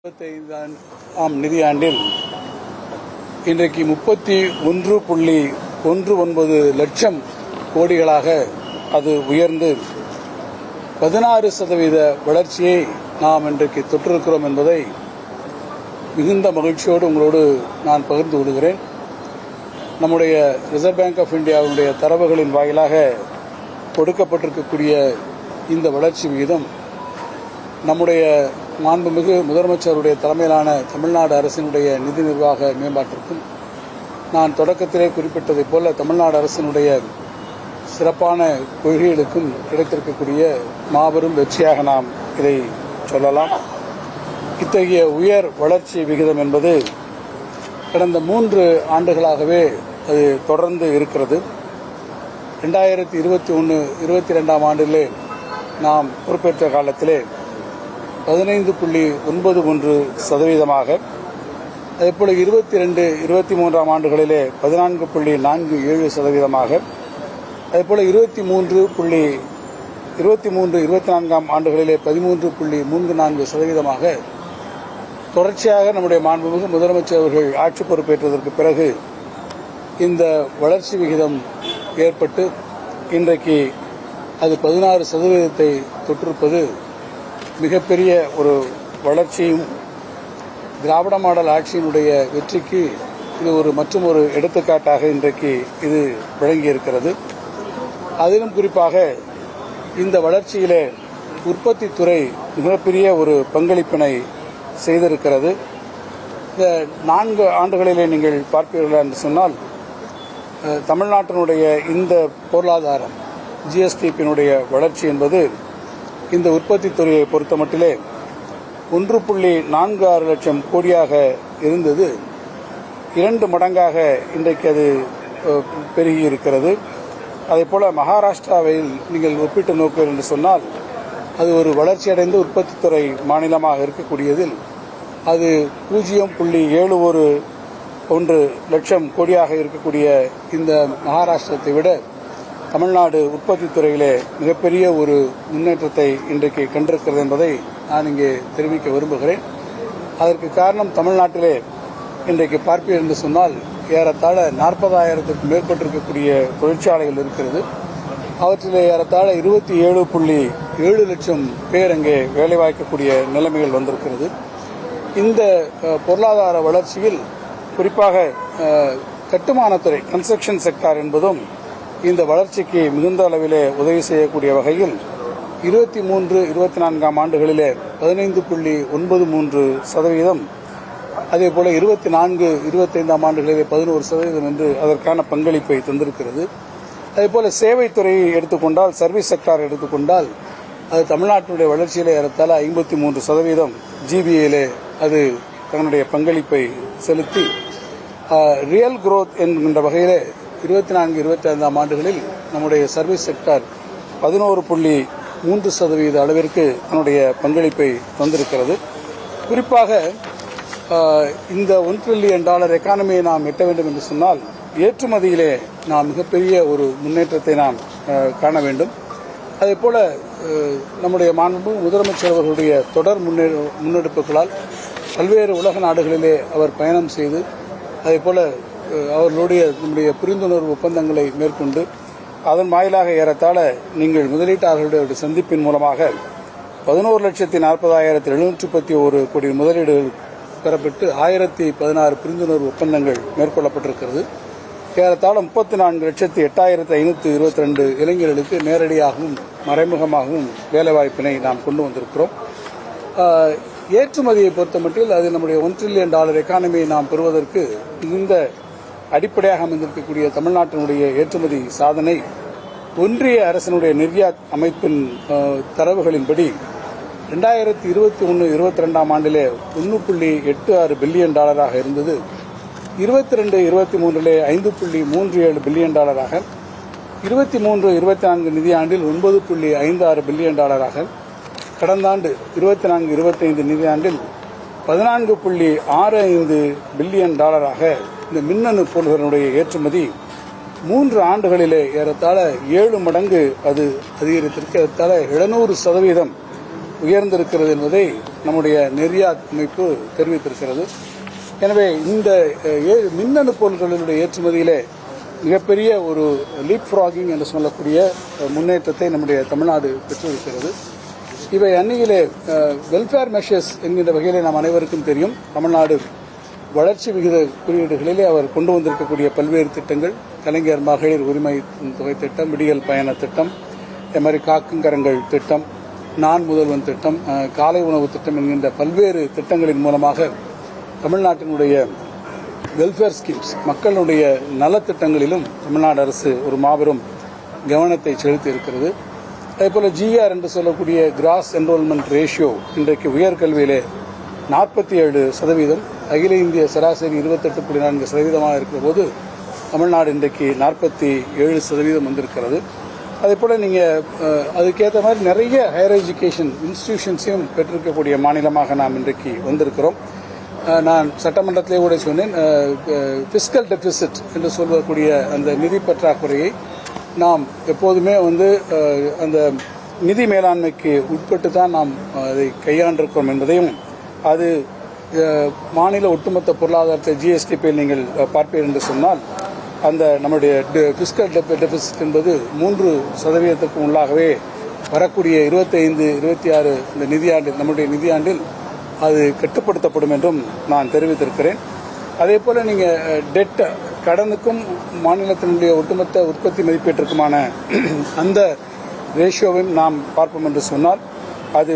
25ஆம் நிதியாண்டில் இன்றைக்கு 31.19 லட்சம் கோடிகளாக அது உயர்ந்து 16% வளர்ச்சியை நாம் இன்றைக்கு தொற்றிருக்கிறோம் என்பதை மிகுந்த மகிழ்ச்சியோடு உங்களோடு நான் பகிர்ந்து கொள்கிறேன். நம்முடைய ரிசர்வ் பேங்க் ஆஃப் இந்தியாவுடைய தரவுகளின் வாயிலாக கொடுக்கப்பட்டிருக்கக்கூடிய இந்த வளர்ச்சி விகிதம் நம்முடைய மாண்புமிகு முதலமைச்சருடைய தலைமையிலான தமிழ்நாடு அரசினுடைய நிதி நிர்வாக மேம்பாட்டிற்கும் நான் தொடக்கத்திலே குறிப்பிட்டதைப் போல தமிழ்நாடு அரசினுடைய சிறப்பான கொள்கைகளுக்கும் கிடைத்திருக்கக்கூடிய மாபெரும் வெற்றியாக நாம் இதை சொல்லலாம். இத்தகைய உயர் வளர்ச்சி விகிதம் என்பது கடந்த 3 ஆண்டுகளாகவே அது தொடர்ந்து இருக்கிறது. 2021-22ஆம் ஆண்டிலே நாம் பொறுப்பேற்ற காலத்திலே 15.91%, அதேபோல 22-23ஆம் ஆண்டுகளிலே 14.47%, அதேபோல 23-24ஆம் ஆண்டுகளிலே 13.34%. தொடர்ச்சியாக நம்முடைய மாண்புமிகு முதலமைச்சர் அவர்கள் ஆட்சி பொறுப்பேற்றதற்கு பிறகு இந்த வளர்ச்சி விகிதம் ஏற்பட்டு இன்றைக்கு அது 16% தொற்றிருப்பது மிகப்பெரிய ஒரு வளர்ச்சியும் திராவிட மாடல் ஆட்சியினுடைய வெற்றிக்கு இது மற்றும் ஒரு எடுத்துக்காட்டாக இன்றைக்கு இது விளங்கியிருக்கிறது. அதிலும் குறிப்பாக இந்த வளர்ச்சியிலே உற்பத்தித்துறை மிகப்பெரிய ஒரு பங்களிப்பினை செய்திருக்கிறது. இந்த 4 ஆண்டுகளிலே நீங்கள் பார்ப்பீர்கள் என்று சொன்னால் தமிழ்நாட்டினுடைய இந்த பொருளாதாரம் ஜிஎஸ்டிபியினுடைய வளர்ச்சி என்பது இந்த உற்பத்தி துறையை பொறுத்த மட்டிலே 1.46 லட்சம் கோடியாக இருந்தது 2 மடங்காக இன்றைக்கு அது பெருகி இருக்கிறது. அதேபோல மகாராஷ்டிராவில் நீங்கள் ஒப்பிட்டு நோக்குவீர்கள் என்று சொன்னால் அது ஒரு வளர்ச்சியடைந்த உற்பத்தித்துறை மாநிலமாக இருக்கக்கூடியதில் அது 0.71 லட்சம் கோடியாக இருக்கக்கூடிய இந்த மகாராஷ்டிரத்தை விட தமிழ்நாடு உற்பத்தி துறையிலே மிகப்பெரிய ஒரு முன்னேற்றத்தை இன்றைக்கு கண்டிருக்கிறது என்பதை நான் இங்கே தெரிவிக்க விரும்புகிறேன். அதற்கு காரணம் தமிழ்நாட்டிலே இன்றைக்கு பார்ப்பீர்கள் என்று சொன்னால் ஏறத்தாழ 40,000க்கும் மேற்பட்டிருக்கக்கூடிய தொழிற்சாலைகள் இருக்கிறது. அவற்றிலே ஏறத்தாழ 27.7 லட்சம் பேர் அங்கே வேலைவாய்க்கக்கூடிய நிலைமைகள் வந்திருக்கிறது. இந்த பொருளாதார வளர்ச்சியில் குறிப்பாக கட்டுமானத்துறை கன்ஸ்ட்ரக்ஷன் செக்டார் என்பதும் இந்த வளர்ச்சிக்கு மிகுந்த அளவிலே உதவி செய்யக்கூடிய வகையில் 23-24ஆம் ஆண்டுகளிலே 15.93%, அதேபோல 24-25ஆம் ஆண்டுகளிலே 11% என்று அதற்கான பங்களிப்பை தந்திருக்கிறது. அதேபோல சேவைத்துறையை எடுத்துக்கொண்டால் சர்வீஸ் செக்டார் எடுத்துக்கொண்டால் அது தமிழ்நாட்டினுடைய வளர்ச்சியிலே ஏறத்தாழ 53% ஜிபிஏலே அது தன்னுடைய பங்களிப்பை செலுத்தி ரியல் குரோத் என்கின்ற வகையிலே 24-25ஆம் ஆண்டுகளில் நம்முடைய சர்வீஸ் செக்டார் 11.3% அளவிற்கு தன்னுடைய பங்களிப்பை தந்திருக்கிறது. குறிப்பாக இந்த $1 trillion எக்கானமியை நாம் எட்ட வேண்டும் என்று சொன்னால் ஏற்றுமதியிலே நாம் மிகப்பெரிய ஒரு முன்னேற்றத்தை நாம் காண வேண்டும். அதேபோல நம்முடைய மாண்புமிகு முதலமைச்சர் அவர்களுடைய தொடர் முன்னெடுப்புகளால் பல்வேறு உலக நாடுகளிலே அவர் பயணம் செய்து அதேபோல அவர்களுடைய நம்முடைய புரிந்துணர்வு ஒப்பந்தங்களை மேற்கொண்டு அதன் வாயிலாக ஏறத்தாழ நீங்கள் முதலீட்டாளர்களுடைய சந்திப்பின் மூலமாக 11,40,711 கோடி முதலீடுகள் பெறப்பட்டு 1,016 புரிந்துணர்வு ஒப்பந்தங்கள் மேற்கொள்ளப்பட்டிருக்கிறது. ஏறத்தாழ 34,08,522 இளைஞர்களுக்கு நேரடியாகவும் மறைமுகமாகவும் வேலைவாய்ப்பினை நாம் கொண்டு வந்திருக்கிறோம். ஏற்றுமதியை பொறுத்தமட்டில் அது நம்முடைய $1 trillion எக்கானமியை நாம் பெறுவதற்கு மிகுந்த அடிப்படையாக அமைந்திருக்கக்கூடிய தமிழ்நாட்டினுடைய ஏற்றுமதி சாதனை ஒன்றிய அரசினுடைய நிர்யாத் அமைப்பின் தரவுகளின்படி 2021-22ஆம் ஆண்டிலே $1.86 பில்லியன் இருந்தது. 22-23 $5.37 பில்லியன், 23-24 நிதியாண்டில் $9.56 பில்லியன், கடந்த ஆண்டு 24-25 நிதியாண்டில் $14.65 பில்லியன் இந்த மின்னணு பொருள்களுடைய ஏற்றுமதி 3 ஆண்டுகளிலே ஏறத்தாழ 7 மடங்கு அது அதிகரித்திருக்க ஏறத்தாழ 700% உயர்ந்திருக்கிறது என்பதை நம்முடைய நெறியாத் அமைப்பு தெரிவித்திருக்கிறது. எனவே இந்த மின்னணு பொருட்களுடைய ஏற்றுமதியிலே மிகப்பெரிய ஒரு லீப் ஃப்ராகிங் என்று சொல்லக்கூடிய முன்னேற்றத்தை நம்முடைய தமிழ்நாடு பெற்றிருக்கிறது. இவை அந்நியிலே வெல்ஃபேர் மெஷர்ஸ் என்கின்ற வகையிலே நாம் அனைவருக்கும் தெரியும். தமிழ்நாடு வளர்ச்சி விகித குறியீடுகளிலே அவர் கொண்டு வந்திருக்கக்கூடிய பல்வேறு திட்டங்கள், கலைஞர் மகளிர் உரிமை தொகை திட்டம், விடியல் பயண திட்டம், மாதிரி காக்குங்கரங்கள் திட்டம், நான் முதல்வன் திட்டம், காலை உணவு திட்டம் என்கின்ற பல்வேறு திட்டங்களின் மூலமாக தமிழ்நாட்டினுடைய வெல்ஃபேர் ஸ்கீம்ஸ், மக்களுடைய நலத்திட்டங்களிலும் தமிழ்நாடு அரசு ஒரு மாபெரும் கவனத்தை செலுத்தி இருக்கிறது. அதேபோல ஜிஆர் என்று சொல்லக்கூடிய கிராஸ் என்ரோல்மெண்ட் ரேஷியோ இன்றைக்கு உயர்கல்வியிலே 47%, அகில இந்திய சராசரி 28.4% இருக்கிற போது தமிழ்நாடு இன்றைக்கு 47% வந்திருக்கிறது. அதேபோல நீங்கள் அதுக்கேற்ற மாதிரி நிறைய ஹையர் எஜுகேஷன் இன்ஸ்டிடியூஷன்ஸையும் பெற்றிருக்கக்கூடிய மாநிலமாக நாம் இன்றைக்கு வந்திருக்கிறோம். நான் சட்டமன்றத்திலே கூட சொன்னேன், பிஸ்கல் டெபிசிட் என்று சொல்லக்கூடிய அந்த நிதி பற்றாக்குறையை நாம் எப்போதுமே அந்த நிதி மேலாண்மைக்கு உட்பட்டு தான் நாம் அதை கையாண்டிருக்கிறோம் என்பதையும், அது மாநில ஒட்டுமொத்த பொருளாதாரத்தை ஜிஎஸ்டிபியில் நீங்கள் பார்ப்பீர்கள் என்று சொன்னால் அந்த நம்முடைய பிஸ்கல் டெபிசிட் என்பது 3% உள்ளாகவே வரக்கூடிய 25-26 இந்த நிதியாண்டில், நம்முடைய நிதியாண்டில் அது கட்டுப்படுத்தப்படும் என்றும் நான் தெரிவித்திருக்கிறேன். அதே போல நீங்கள் டெட், கடனுக்கும் மாநிலத்தினுடைய ஒட்டுமொத்த உற்பத்தி மதிப்பீட்டிற்குமான அந்த ரேஷியோவையும் நாம் பார்ப்போம் என்று சொன்னால் அது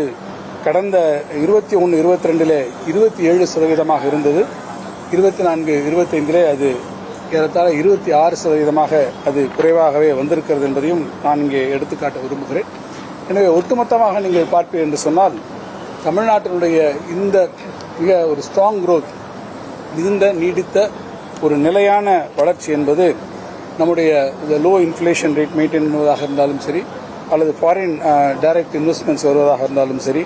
கடந்த 21-22 27% இருந்தது. 24-25 அது ஏறத்தாழ 26% அது குறைவாகவே வந்திருக்கிறது என்பதையும் நான் இங்கே எடுத்துக்காட்ட விரும்புகிறேன். எனவே ஒட்டுமொத்தமாக நீங்கள் பார்ப்பீர்கள் என்று சொன்னால் தமிழ்நாட்டினுடைய இந்த மிக ஒரு ஸ்ட்ராங் growth, மிகுந்த நீடித்த ஒரு நிலையான வளர்ச்சி என்பது நம்முடைய லோ இன்ஃப்ளேஷன் ரேட் மெயின்டைன் பண்ணுவதாக இருந்தாலும் சரி, அல்லது ஃபாரின் டைரக்ட் இன்வெஸ்ட்மெண்ட்ஸ் வருவதாக இருந்தாலும் சரி,